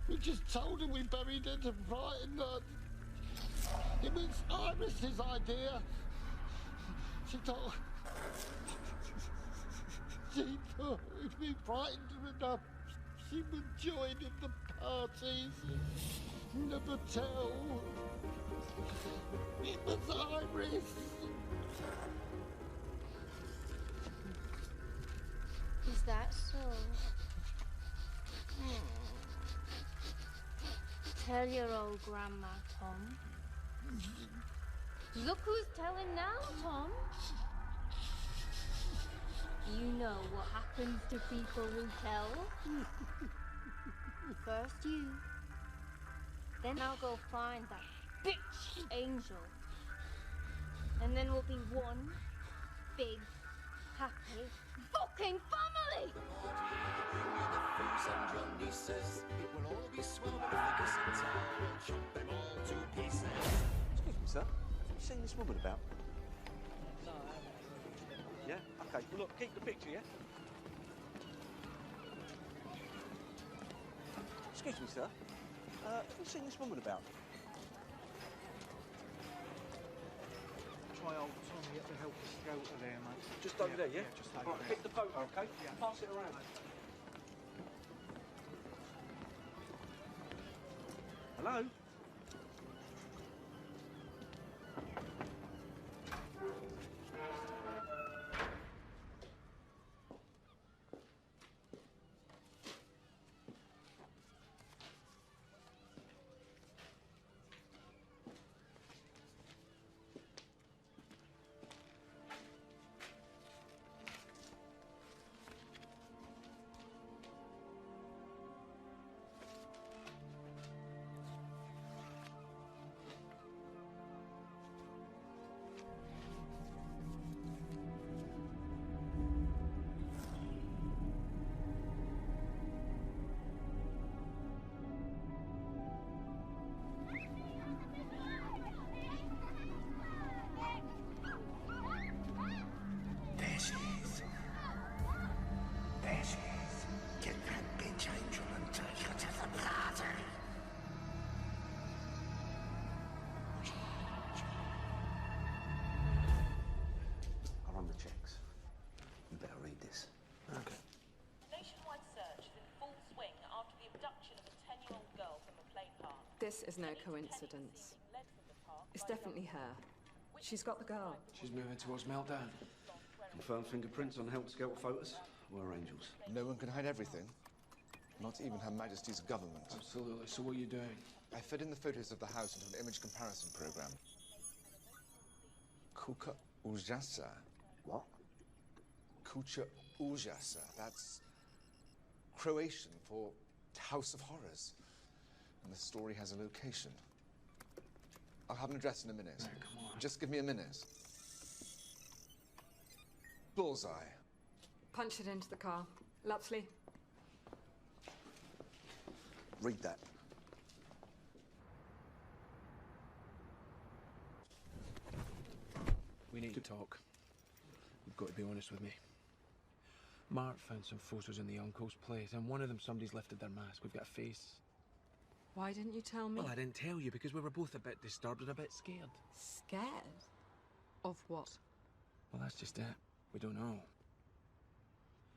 We just told her we buried her to frighten her. It was Iris's idea. She thought if we frightened her enough, she would join in the parties. Never tell. It was Iris. Is that so? Tell your old grandma, Tom. Look who's telling now, Tom. You know what happens to people who tell. First you, then I'll go find that bitch Angel. And then we'll be one big, happy, fucking family! Excuse me, sir. Have you seen this woman about? No, I haven't. Yeah? Okay. Well, look, keep the picture, yeah? Excuse me, sir. Have you seen this woman about? Try old Tommy to help us go to there, mate. Just over there, yeah? Just over Right, there. keep the photo, okay? Pass it around. Hello? There she is. There she is. Get that bitch, Angel, and take her to the party. I'll run the checks. You better read this. Okay. Nationwide search is in full swing after the abduction of a 10-year-old girl from a play park. This is no coincidence. It's definitely her. She's got the girl. She's moving towards meltdown. Confirmed fingerprints on help scout photos. We're angels. No one can hide everything. Not even Her Majesty's government. Absolutely. So what are you doing? I fed in the photos of the house into an image comparison program. Kucha Ujasa. What? Kucha Ujasa. That's Croatian for House of Horrors. And the story has a location. I'll have an address in a minute. Right, come on. Just give me a minute. Bullseye. Punch it into the car. Lapsley. Read that. We need to talk. You've got to be honest with me. Mark found some photos in the uncle's place, and one of them somebody's lifted their mask. We've got a face. Why didn't you tell me? Well, I didn't tell you because we were both a bit disturbed and a bit scared. Scared? Of what? Well, that's just it. We don't know.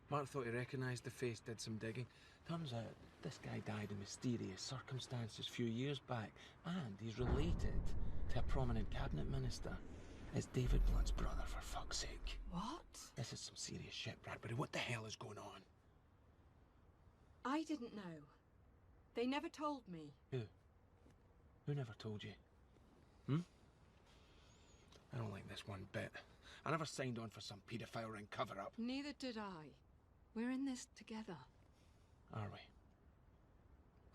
Mark thought he recognised the face, did some digging. Turns out this guy died in mysterious circumstances a few years back, and he's related to a prominent cabinet minister. It's David Blunt's brother, for fuck's sake. What? This is some serious shit, Bradbury. What the hell is going on? I didn't know. They never told me. Who? Who never told you? Hmm? I don't like this one bit. I never signed on for some paedophile ring cover-up. Neither did I. We're in this together. Are we?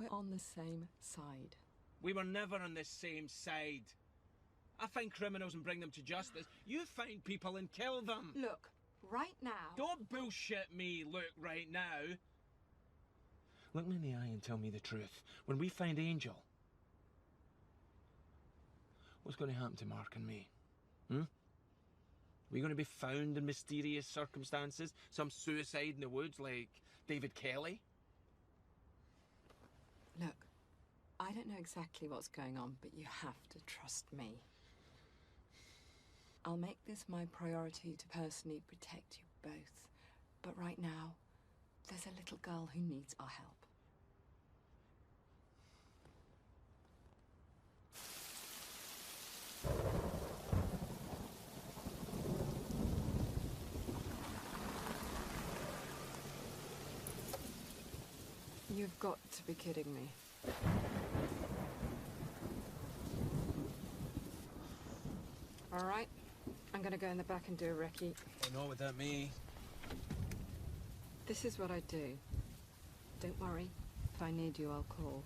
We're on the same side. We were never on the same side. I find criminals and bring them to justice. You find people and kill them. Look, right now... Don't bullshit me, look, right now. Look me in the eye and tell me the truth. When we find Angel, what's going to happen to Mark and me? Hmm? We're going to be found in mysterious circumstances? Some suicide in the woods like David Kelly? Look, I don't know exactly what's going on, but you have to trust me. I'll make this my priority to personally protect you both. But right now, there's a little girl who needs our help. You've got to be kidding me. All right, I'm gonna go in the back and do a recce. Oh, not without me. This is what I do. Don't worry, if I need you, I'll call.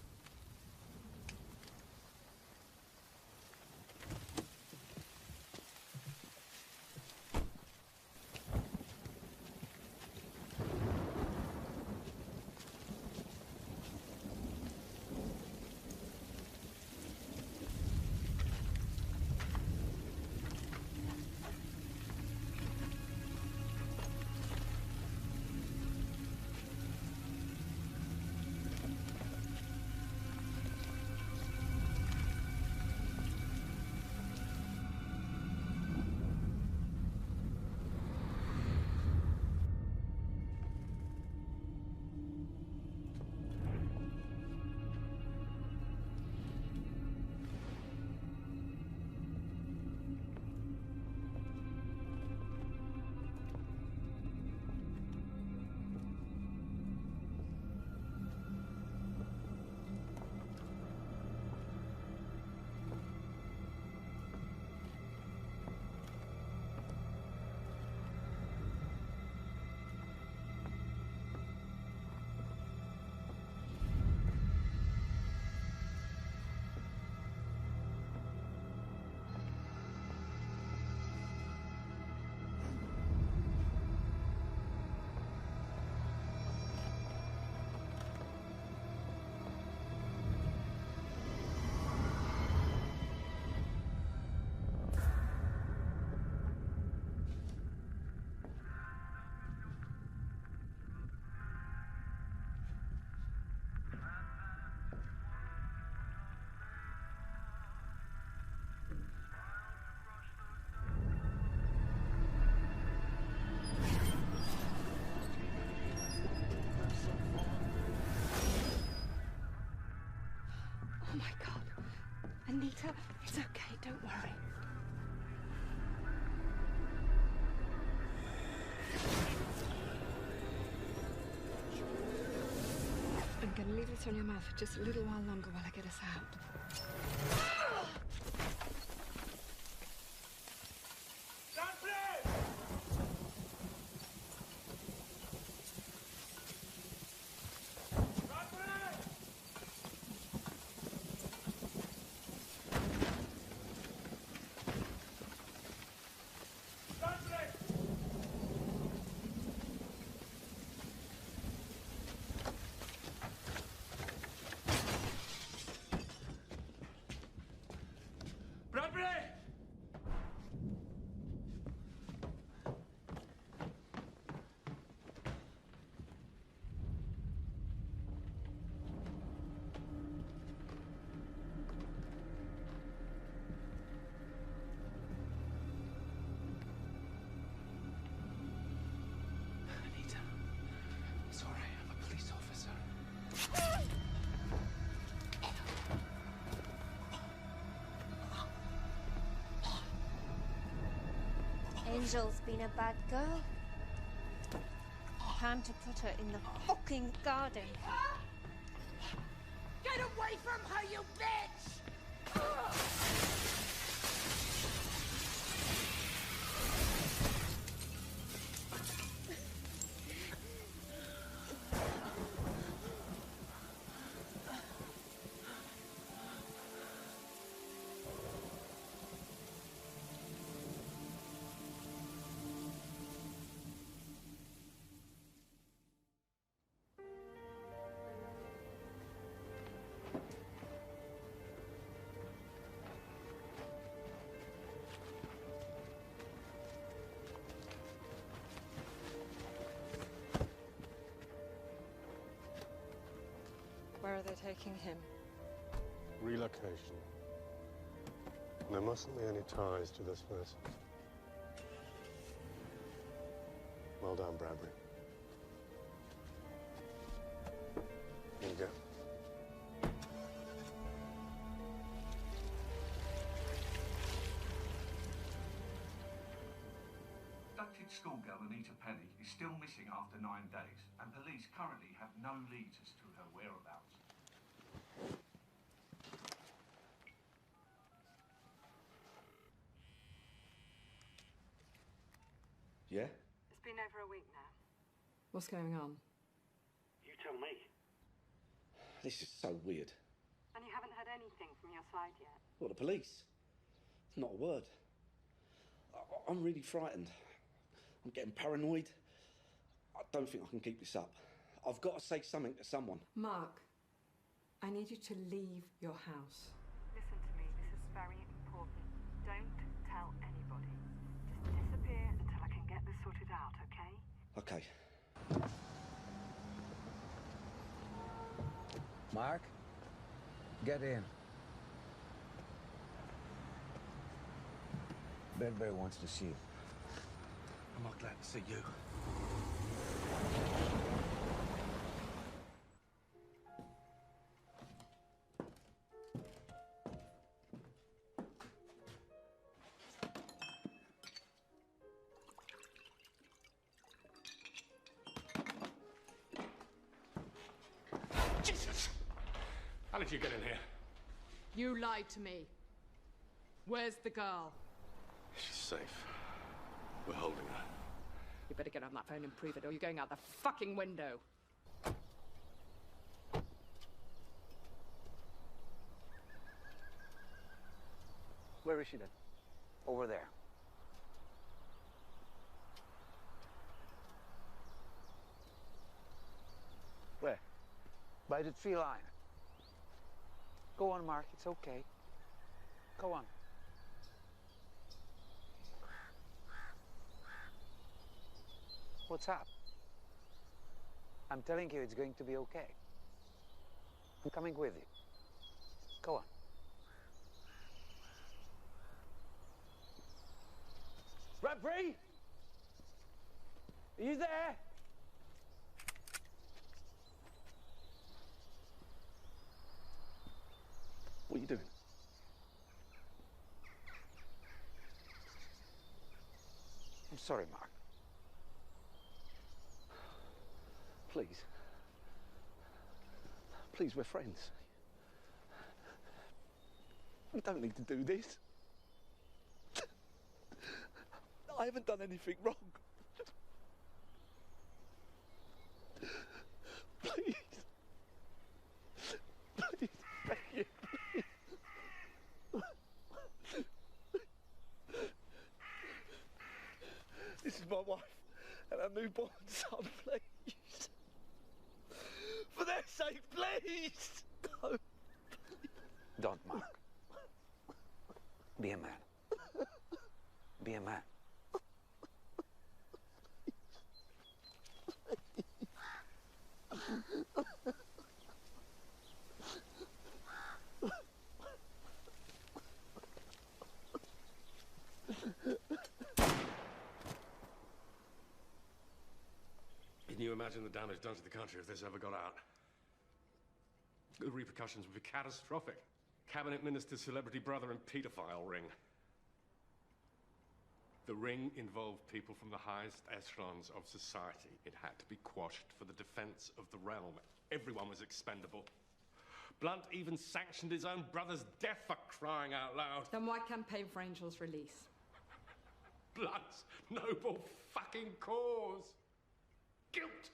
Oh my God. Anita, it's okay, don't worry. I'm gonna leave this on your mouth for just a little while longer while I get us out. It's all right, I'm a police officer. Angel's been a bad girl. Time to put her in the fucking garden. Get away from her, you bitch! Where are they taking him? Relocation. There mustn't be any ties to this place. Well done, Bradbury. Here you go. Abducted schoolgirl Anita Penny is still missing after 9 days, and police currently have no leads as to her whereabouts. Yeah? It's been over a week now. What's going on? You tell me. This is so weird. And you haven't had anything from your side yet? What, the police? Not a word. I'm really frightened. I'm getting paranoid. I don't think I can keep this up. I've got to say something to someone. Mark, I need you to leave your house. Listen to me, this is very important. Don't tell anybody. Just disappear until I can get this sorted out, okay? Okay. Mark, get in. Bradbury wants to see you. I'm not glad to see you. Jesus! How did you get in here? You lied to me. Where's the girl? She's safe. We're holding her. You better get on that phone and prove it, or you're going out the fucking window. Where is she then? Over there. Where? By the tree line. Go on, Mark, it's okay. Go on. What's up? I'm telling you it's going to be okay. I'm coming with you. Go on. Bradbury? Are you there? doing? I'm sorry, Mark. Please. Please, we're friends. We don't need to do this. I haven't done anything wrong. Please. Please, beg you, please. This is my wife and our newborn son, please. For their sake, please! No. Don't, Mark. Be a man. Be a man. Can you imagine the damage done to the country if this ever got out? The repercussions would be catastrophic. Cabinet minister's celebrity brother and paedophile ring. The ring involved people from the highest echelons of society. It had to be quashed for the defense of the realm. Everyone was expendable. Blunt even sanctioned his own brother's death, for crying out loud. Then why campaign for Angel's release? Blunt's noble fucking cause. Guilt.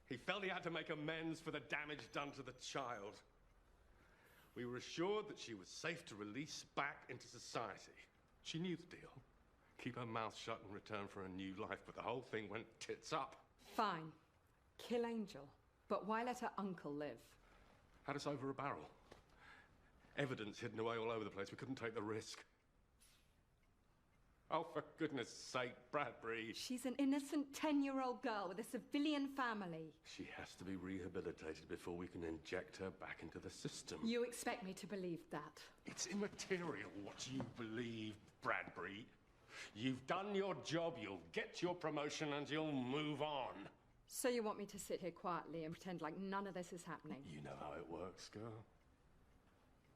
He felt he had to make amends for the damage done to the child. We were assured that she was safe to release back into society. She knew the deal. Keep her mouth shut in return for a new life, but the whole thing went tits up. Fine. Kill Angel. But why let her uncle live? Had us over a barrel. Evidence hidden away all over the place. We couldn't take the risk. Oh, for goodness sake, Bradbury. She's an innocent 10-year-old girl with a civilian family. She has to be rehabilitated before we can inject her back into the system. You expect me to believe that? It's immaterial what you believe, Bradbury. You've done your job, you'll get your promotion, and you'll move on. So you want me to sit here quietly and pretend like none of this is happening? You know how it works, girl.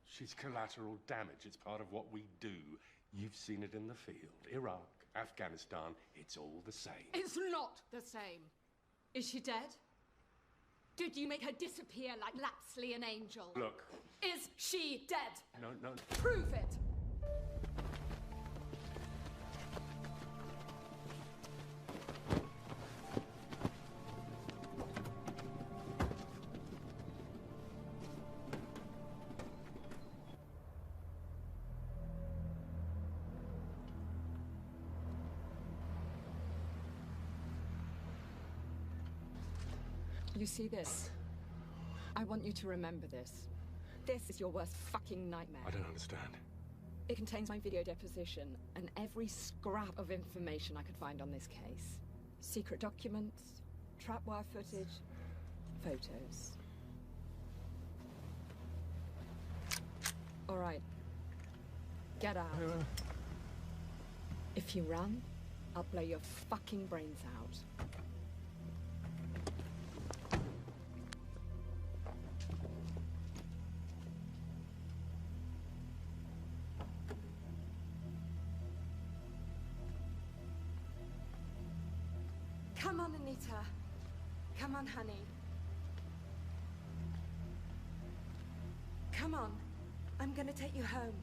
She's collateral damage. It's part of what we do. You've seen it in the field. Iraq, Afghanistan, it's all the same. It's not the same. Is she dead? Did you make her disappear like Lapsley and Angel? Look. Is she dead? No. Prove it. You see this? I want you to remember this. This is your worst fucking nightmare. I don't understand. It contains my video deposition and every scrap of information I could find on this case. Secret documents, trapwire footage, photos. All right. Get out. If you run, I'll blow your fucking brains out. Come on, Anita. Come on, honey. Come on. I'm gonna take you home.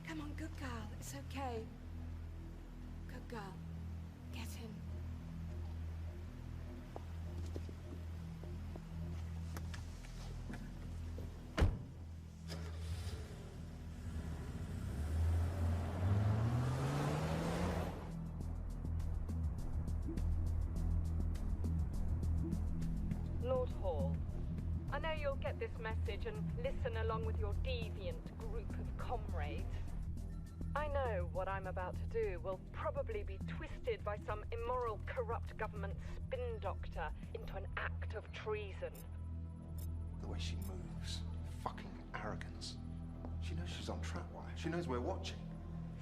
Come on, good girl. It's okay. Good girl. Get in. Lord Hall, I know you'll get this message and listen along with your deviant group of comrades. I know what I'm about to do will probably be twisted by some immoral, corrupt government spin doctor into an act of treason. The way she moves. Fucking arrogance. She knows she's on trapwire. She knows we're watching.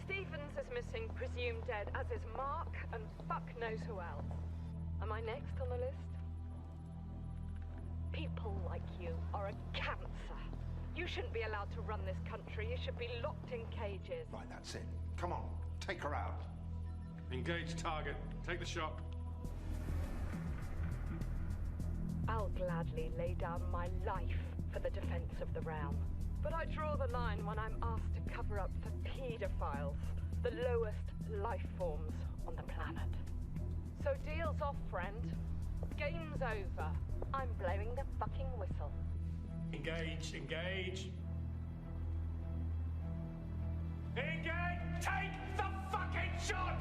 Stevens is missing, presumed dead, as is Mark, and fuck knows who else. Am I next on the list? People like you are a cancer. You shouldn't be allowed to run this country. You should be locked in cages. Right, that's it. Come on, take her out. Engage target. Take the shot. I'll gladly lay down my life for the defense of the realm. But I draw the line when I'm asked to cover up for paedophiles, the lowest life forms on the planet. So deal's off, friend. Game's over. I'm blowing the fucking whistle. Engage, engage. Engage! Take the fucking shot!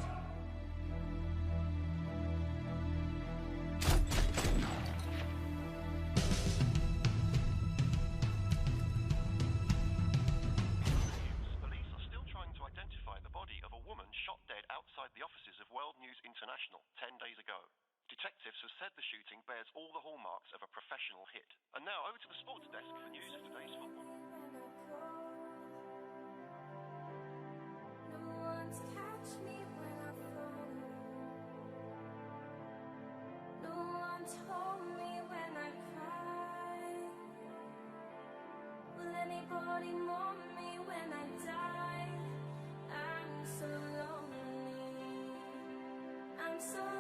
Police are still trying to identify the body of a woman shot dead outside the offices of World News International 10 days ago. Detectives have said the shooting bears all the hallmarks of a professional hit. And now over to the sports desk for news of today's football. No one's catch me when I fall. No one told me when I cry. Will anybody mourn me when I die? I'm so lonely. I'm so